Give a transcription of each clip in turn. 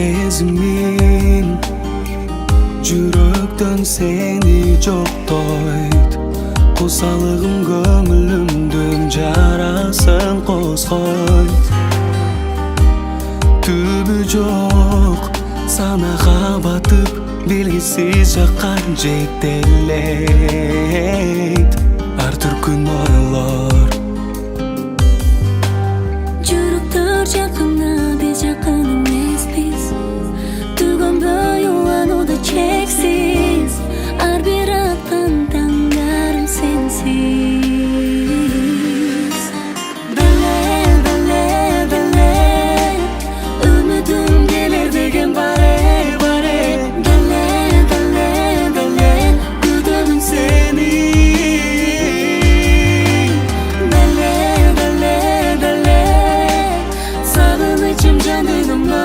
sezimin Жүрөктөн сени жоктойт Кусалыгым көңүлүмдүн жарасын козгойт Түбү жок санага батып белгисиз жаккан жетелейт Ар түркүн ойлор Жүрөктөр жакына биз жакын эмеспиз Түгөнбөй уланууда чексиз Ар бир аткан таңдарым сенсиз Беле, беле, беле Үмүтүм келер деген баре, баре Беле, беле, беле Күтөмүн сени Беле, беле, беле Сагынычым жаныңымда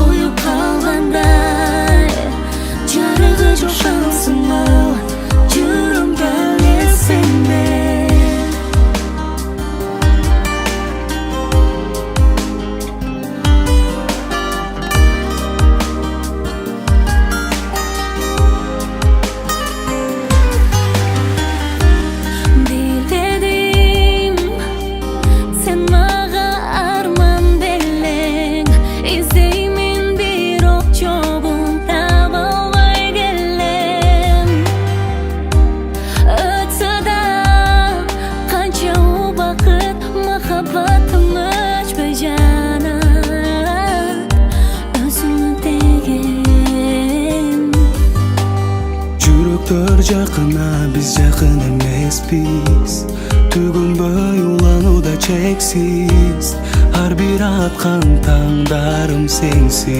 уюп калгандай Жарыгы жок шансымы жүрүм беле сенде Билбедим сен мага арман делең Издеймин бирок жогун таба албай келем Өтсө да канча убакыт махаббатым өчпөй жанат Өзүңө деген Жүрөктөр жакына биз жакын эмеспиз Түгөнбөй уланууда чексиз Ар бир аткан таңдарым сенсиз